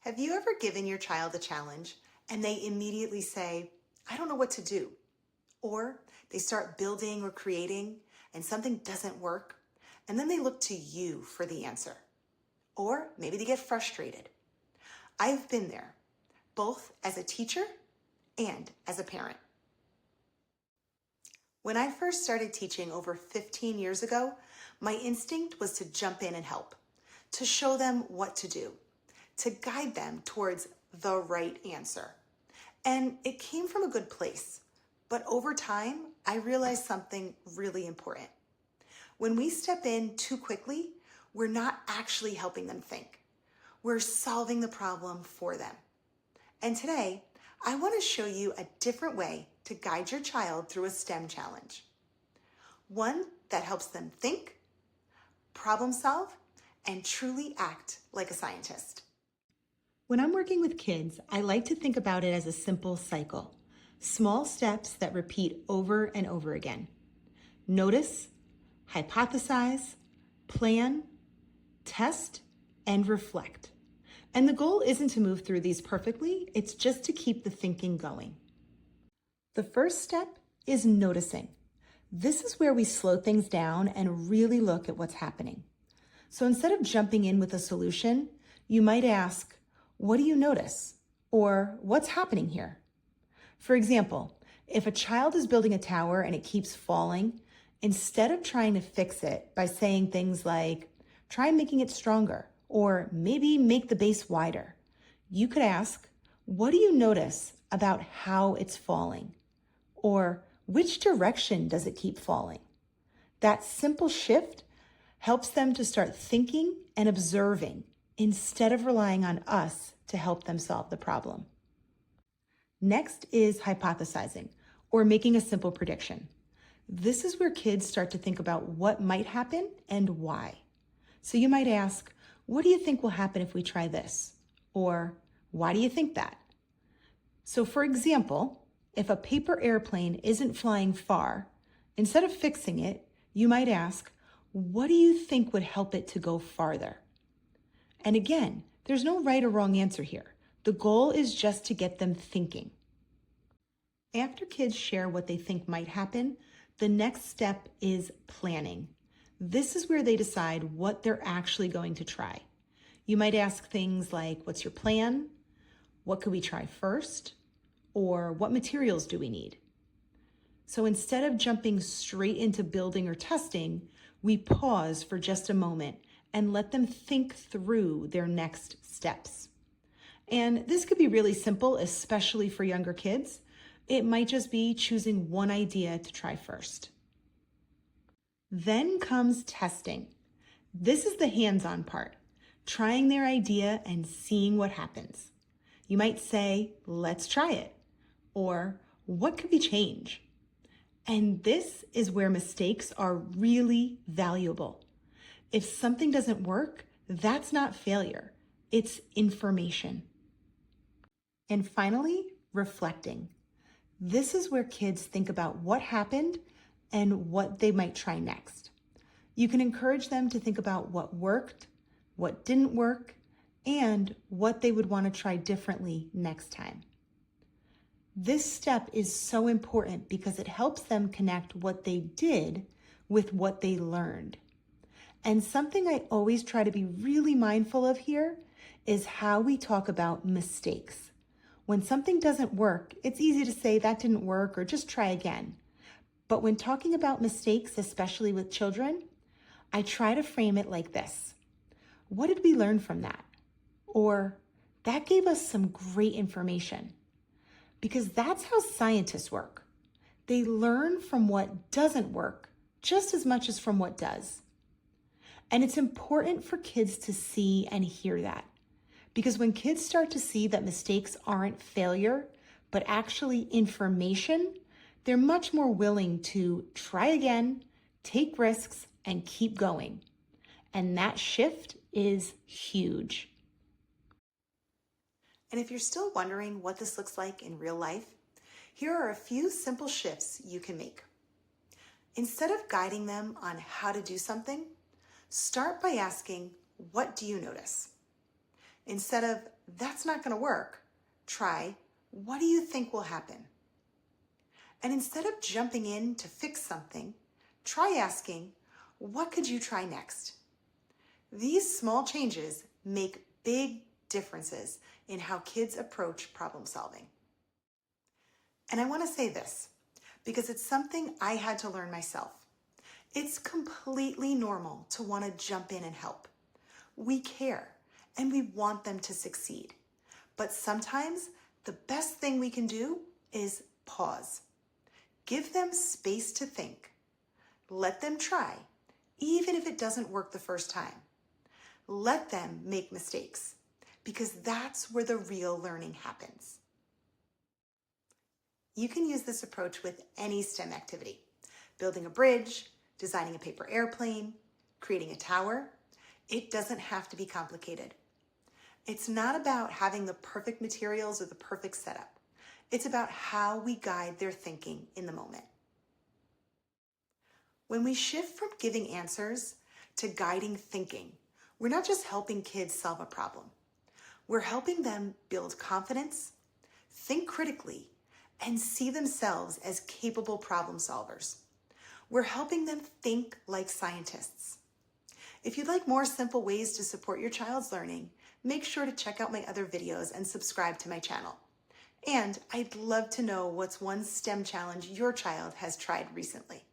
Have you ever given your child a challenge and they immediately say, I don't know what to do? Or they start building or creating and something doesn't work and then they look to you for the answer. Or maybe they get frustrated. I've been there, both as a teacher and as a parent. When I first started teaching over 15 years ago, my instinct was to jump in and help, to show them what to do, to guide them towards the right answer. And it came from a good place. But over time, I realized something really important. When we step in too quickly, we're not actually helping them think. We're solving the problem for them. And today, I want to show you a different way to guide your child through a STEM challenge. One that helps them think, problem solve, and truly act like a scientist. When I'm working with kids, I like to think about it as a simple cycle. Small steps that repeat over and over again. Notice, hypothesize, plan, test, and reflect. And the goal isn't to move through these perfectly, it's just to keep the thinking going. The first step is noticing. This is where we slow things down and really look at what's happening. So instead of jumping in with a solution, you might ask, what do you notice? Or what's happening here? For example, if a child is building a tower and it keeps falling, instead of trying to fix it by saying things like, try making it stronger, or maybe make the base wider, you could ask, what do you notice about how it's falling? Or which direction does it keep falling? That simple shift helps them to start thinking and observing instead of relying on us to help them solve the problem. Next is hypothesizing, or making a simple prediction. This is where kids start to think about what might happen and why. So you might ask, what do you think will happen if we try this? Or why do you think that? So for example, if a paper airplane isn't flying far, instead of fixing it, you might ask, what do you think would help it to go farther? And again, there's no right or wrong answer here. The goal is just to get them thinking. After kids share what they think might happen, the next step is planning. This is where they decide what they're actually going to try. You might ask things like, what's your plan? What could we try first? Or what materials do we need? So instead of jumping straight into building or testing, we pause for just a moment and let them think through their next steps. And this could be really simple, especially for younger kids. It might just be choosing one idea to try first. Then comes testing. This is the hands-on part, trying their idea and seeing what happens. You might say, let's try it, or what could we change? And this is where mistakes are really valuable. If something doesn't work, that's not failure, it's information. And finally, reflecting. This is where kids think about what happened and what they might try next. You can encourage them to think about what worked, what didn't work, and what they would want to try differently next time. This step is so important because it helps them connect what they did with what they learned. And something I always try to be really mindful of here is how we talk about mistakes. When something doesn't work, it's easy to say that didn't work or just try again. But when talking about mistakes, especially with children, I try to frame it like this. What did we learn from that? Or that gave us some great information. Because that's how scientists work. They learn from what doesn't work just as much as from what does. And it's important for kids to see and hear that. Because when kids start to see that mistakes aren't failure, but actually information, they're much more willing to try again, take risks, and keep going. And that shift is huge. And if you're still wondering what this looks like in real life, here are a few simple shifts you can make. Instead of guiding them on how to do something, start by asking, what do you notice? Instead of, that's not going to work, try, what do you think will happen? And instead of jumping in to fix something, try asking, what could you try next? These small changes make big differences in how kids approach problem solving. And I want to say this because it's something I had to learn myself. It's completely normal to want to jump in and help. We care and we want them to succeed. But sometimes the best thing we can do is pause. Give them space to think. Let them try, even if it doesn't work the first time. Let them make mistakes, because that's where the real learning happens. You can use this approach with any STEM activity. Building a bridge, designing a paper airplane, creating a tower. It doesn't have to be complicated. It's not about having the perfect materials or the perfect setup. It's about how we guide their thinking in the moment. When we shift from giving answers to guiding thinking, we're not just helping kids solve a problem. We're helping them build confidence, think critically, and see themselves as capable problem solvers. We're helping them think like scientists. If you'd like more simple ways to support your child's learning, make sure to check out my other videos and subscribe to my channel. And I'd love to know what's one STEM challenge your child has tried recently.